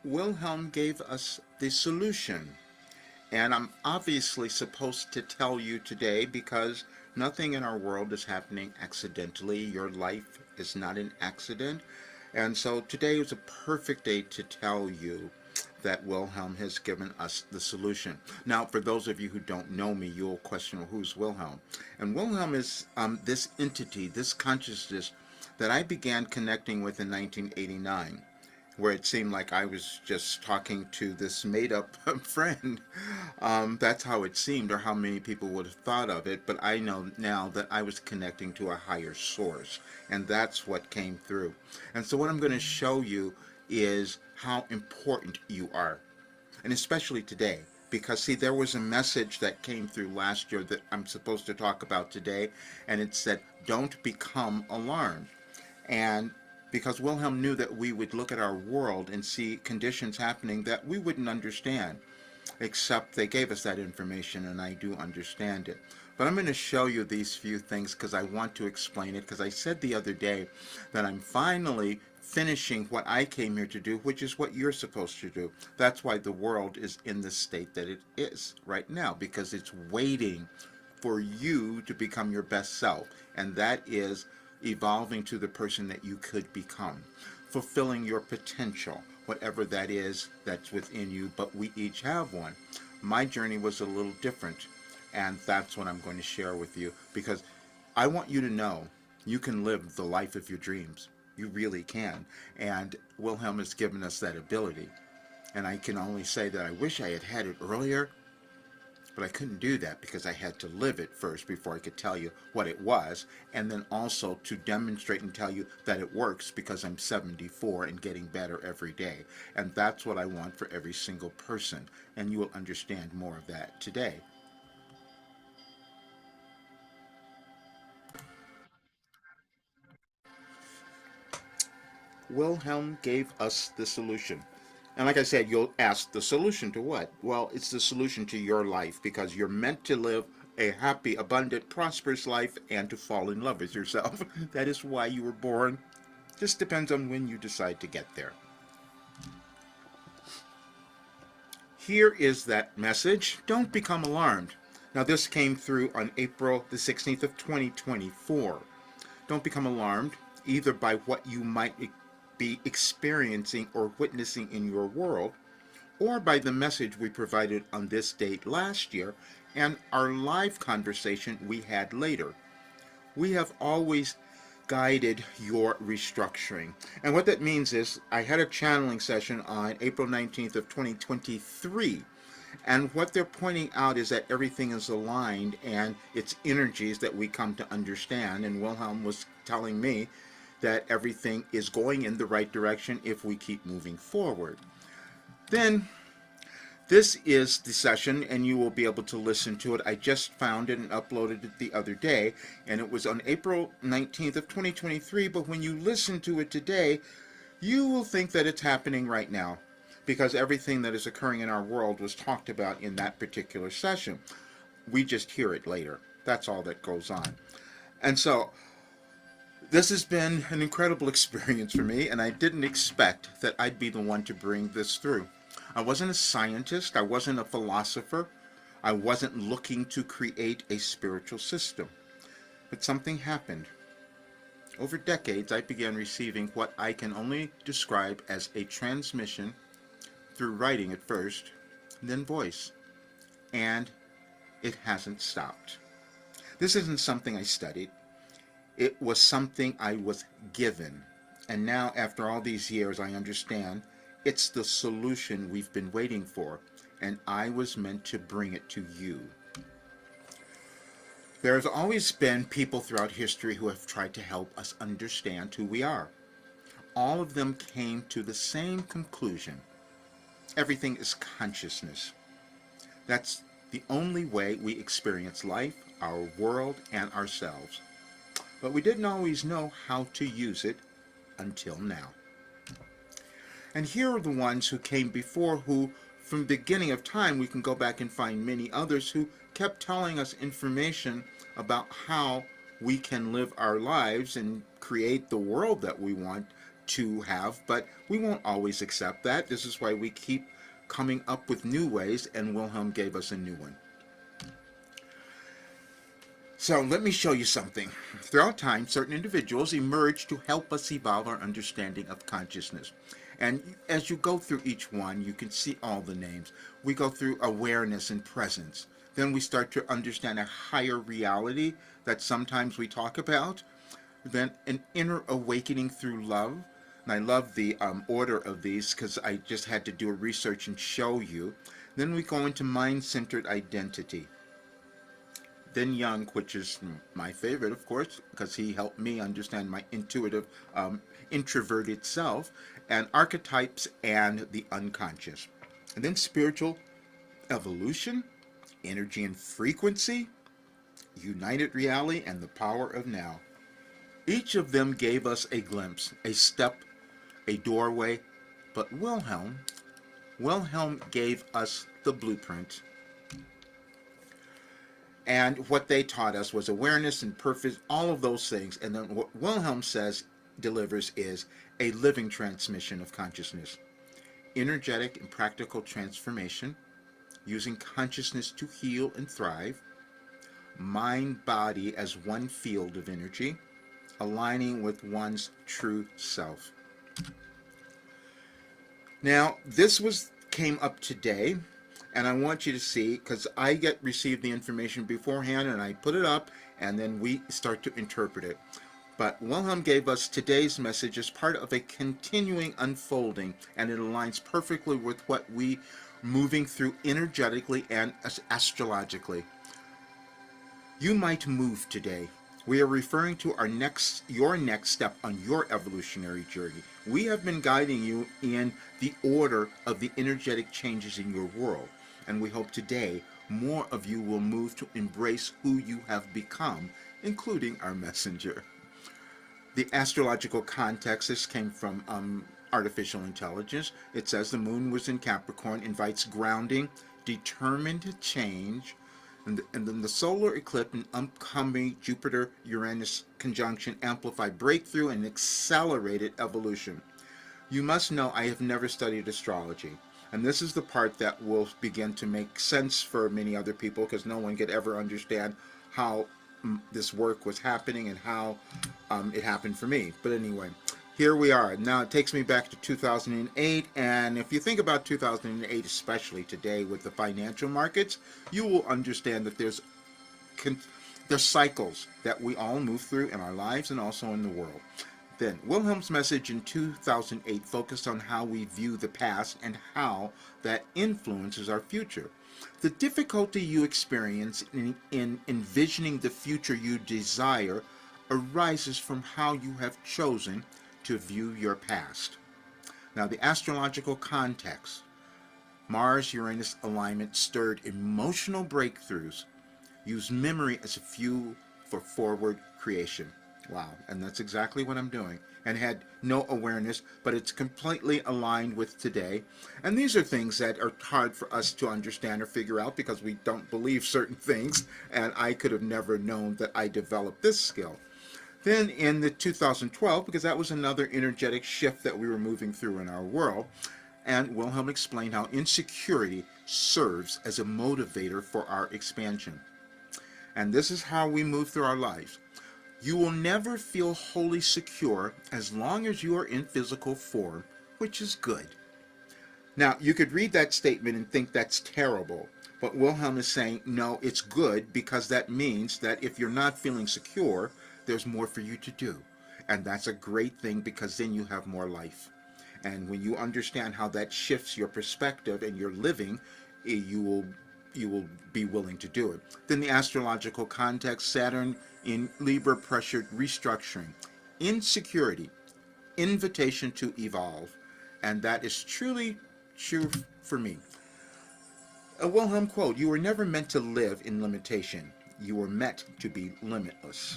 Wilhelm gave us the solution. And I'm obviously supposed to tell you today because nothing in our world is happening accidentally. Your life is not an accident. And so today is a perfect day to tell you that Wilhelm has given us the solution. Now, for those of you who don't know me, you'll question, well, who's Wilhelm? And Wilhelm is this entity, this consciousness that I began connecting with in 1989, where it seemed like I was just talking to this made-up friend. That's how it seemed, or how many people would have thought of it. But I know now that I was connecting to a higher source, and that's what came through. And so what I'm going to show you is how important you are, and especially today. Because, see, there was a message that came through last year that I'm supposed to talk about today, and it said, don't become alarmed. And because Wilhelm knew that we would look at our world and see conditions happening that we wouldn't understand, except they gave us that information and I do understand it. But I'm going to show you these few things because I want to explain it, because I said the other day that I'm finally finishing what I came here to do, which is what you're supposed to do. That's why the world is in the state that it is right now, because it's waiting for you to become your best self, and that is evolving to the person that you could become, fulfilling your potential, whatever that is that's within you, but we each have one. My journey was a little different, and that's what I'm going to share with you, because I want you to know you can live the life of your dreams. You really can, and Wilhelm has given us that ability. And I can only say that I wish I had had it earlier, but I couldn't do that because I had to live it first before I could tell you what it was, and then also to demonstrate and tell you that it works, because I'm 74 and getting better every day. And that's what I want for every single person, and you will understand more of that today. Wilhelm gave us the solution. And like I said, you'll ask, the solution to what? Well, it's the solution to your life, because you're meant to live a happy, abundant, prosperous life and to fall in love with yourself. That is why you were born. Just depends on when you decide to get there. Here is that message. Don't become alarmed. Now, this came through on April the 16th of 2024. Don't become alarmed either by what you might be experiencing or witnessing in your world, or by the message we provided on this date last year and our live conversation we had later. We have always guided your restructuring. And what that means is I had a channeling session on April 19th of 2023. And what they're pointing out is that everything is aligned, and it's energies that we come to understand. And Wilhelm was telling me that everything is going in the right direction if we keep moving forward. Then this is the session, and you will be able to listen to it. I just found it and uploaded it the other day, and it was on April 19th of 2023, but when you listen to it today, you will think that it's happening right now, because everything that is occurring in our world was talked about in that particular session. We just hear it later. That's all that goes on. And so this has been an incredible experience for me, and I didn't expect that I'd be the one to bring this through. I wasn't a scientist, I wasn't a philosopher, I wasn't looking to create a spiritual system. But something happened. Over decades, I began receiving what I can only describe as a transmission through writing at first, then voice. And it hasn't stopped. This isn't something I studied. It was something I was given. And now, after all these years, I understand it's the solution we've been waiting for, and I was meant to bring it to you. There has always been people throughout history who have tried to help us understand who we are. All of them came to the same conclusion. Everything is consciousness. That's the only way we experience life, our world, and ourselves. But we didn't always know how to use it until now. And here are the ones who came before, who, from the beginning of time, we can go back and find many others who kept telling us information about how we can live our lives and create the world that we want to have, but we won't always accept that. This is why we keep coming up with new ways, and Wilhelm gave us a new one. So let me show you something. Throughout time, certain individuals emerge to help us evolve our understanding of consciousness. And as you go through each one, you can see all the names. We go through awareness and presence. Then we start to understand a higher reality that sometimes we talk about. Then an inner awakening through love. And I love the order of these because I just had to do a research and show you. Then we go into mind-centered identity. Then Jung, which is my favorite, of course, because he helped me understand my intuitive, introverted self, and archetypes and the unconscious. And then spiritual evolution, energy and frequency, united reality, and the power of now. Each of them gave us a glimpse, a step, a doorway, but Wilhelm gave us the blueprint. And what they taught us was awareness and purpose, all of those things. And then what Wilhelm delivers is a living transmission of consciousness, energetic and practical transformation, using consciousness to heal and thrive, mind-body as one field of energy, aligning with one's true self. Now, this came up today. And I want you to see, because I received the information beforehand and I put it up and then we start to interpret it. But Wilhelm gave us today's message as part of a continuing unfolding, and it aligns perfectly with what we moving through energetically and astrologically. You might move today. We are referring to your next step on your evolutionary journey. We have been guiding you in the order of the energetic changes in your world. And we hope today more of you will move to embrace who you have become, including our messenger. The astrological context, this came from artificial intelligence. It says the moon was in Capricorn, invites grounding, determined change, and then the solar eclipse and upcoming Jupiter-Uranus conjunction amplify breakthrough and accelerated evolution. You must know I have never studied astrology. And this is the part that will begin to make sense for many other people, because no one could ever understand how this work was happening and how it happened for me. But anyway, here we are. Now it takes me back to 2008. And if you think about 2008, especially today with the financial markets, you will understand that there's cycles that we all move through in our lives and also in the world. Then, Wilhelm's message in 2008 focused on how we view the past and how that influences our future. The difficulty you experience in envisioning the future you desire arises from how you have chosen to view your past. Now, the astrological context. Mars-Uranus alignment stirred emotional breakthroughs. Use memory as a fuel for forward creation. Wow, and that's exactly what I'm doing. And had no awareness, but it's completely aligned with today. And these are things that are hard for us to understand or figure out because we don't believe certain things. And I could have never known that I developed this skill. Then in the 2012, because that was another energetic shift that we were moving through in our world, and Wilhelm explained how insecurity serves as a motivator for our expansion. And this is how we move through our lives. You will never feel wholly secure as long as you are in physical form, which is good. Now, you could read that statement and think that's terrible, but Wilhelm is saying, no, it's good, because that means that if you're not feeling secure, there's more for you to do. And that's a great thing, because then you have more life. And when you understand how that shifts your perspective and your living, you will be willing to do it. Then the astrological context, Saturn in Libra pressured restructuring, insecurity, invitation to evolve. And that is truly true for me. A Wilhelm quote, you were never meant to live in limitation. You were meant to be limitless.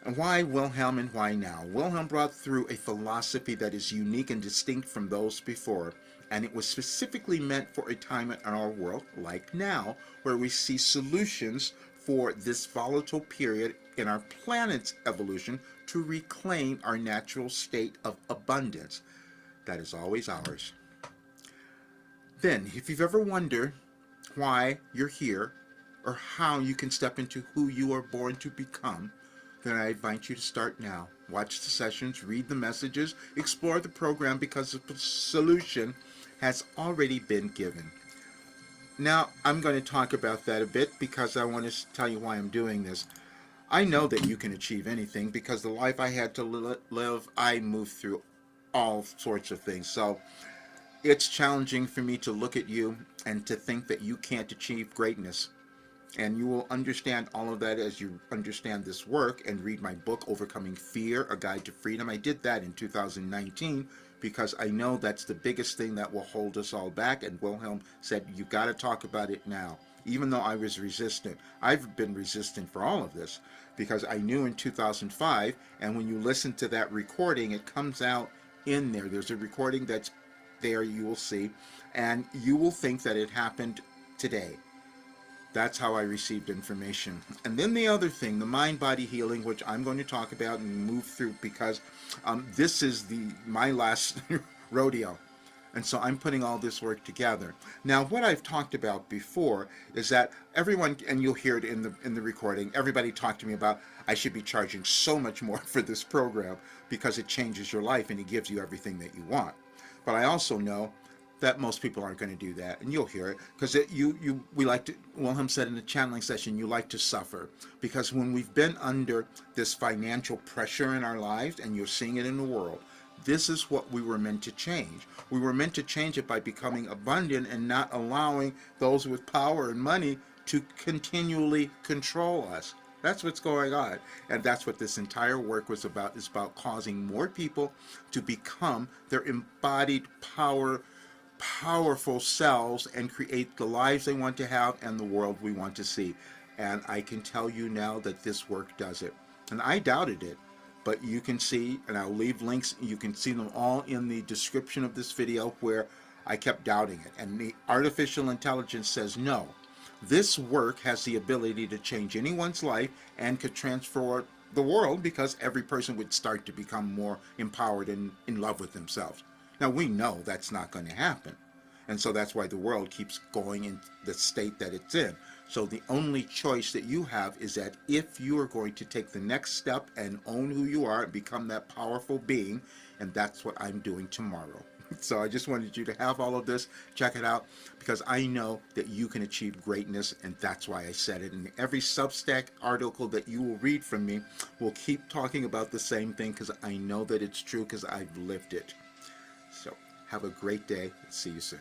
And why Wilhelm and why now? Wilhelm brought through a philosophy that is unique and distinct from those before, and it was specifically meant for a time in our world, like now, where we see solutions for this volatile period in our planet's evolution to reclaim our natural state of abundance that is always ours. Then, if you've ever wondered why you're here or how you can step into who you are born to become, then I invite you to start now. Watch the sessions, read the messages, explore the program, because the solution has already been given. Now, I'm going to talk about that a bit because I want to tell you why I'm doing this. I know that you can achieve anything because the life I had to live, I moved through all sorts of things. So it's challenging for me to look at you and to think that you can't achieve greatness. And you will understand all of that as you understand this work and read my book, Overcoming Fear, A Guide to Freedom. I did that in 2019 because I know that's the biggest thing that will hold us all back. And Wilhelm said, you got to talk about it now. Even though I was resistant, I've been resistant for all of this because I knew in 2005, and when you listen to that recording, it comes out in there. There's a recording that's there, you will see, and you will think that it happened today. That's how I received information. And then the other thing, the mind-body healing, which I'm going to talk about and move through because this is my last rodeo. And so I'm putting all this work together. Now, what I've talked about before is that everyone, and you'll hear it in the recording, everybody talked to me about I should be charging so much more for this program because it changes your life and it gives you everything that you want. But I also know that most people aren't going to do that, and you'll hear it because we like to. Wilhelm said in the channeling session, you like to suffer because when we've been under this financial pressure in our lives, and you're seeing it in the world, this is what we were meant to change. We were meant to change it by becoming abundant and not allowing those with power and money to continually control us. That's what's going on, and that's what this entire work was about. It's about causing more people to become their embodied powerful selves and create the lives they want to have and the world we want to see. And I can tell you now that this work does it. And I doubted it, but you can see, and I'll leave links, you can see them all in the description of this video where I kept doubting it. And the artificial intelligence says no. This work has the ability to change anyone's life and could transform the world because every person would start to become more empowered and in love with themselves. Now, we know that's not going to happen. And so that's why the world keeps going in the state that it's in. So the only choice that you have is that if you are going to take the next step and own who you are and become that powerful being, and that's what I'm doing tomorrow. So I just wanted you to have all of this. Check it out because I know that you can achieve greatness, and that's why I said it. And every Substack article that you will read from me will keep talking about the same thing because I know that it's true because I've lived it. So have a great day. See you soon.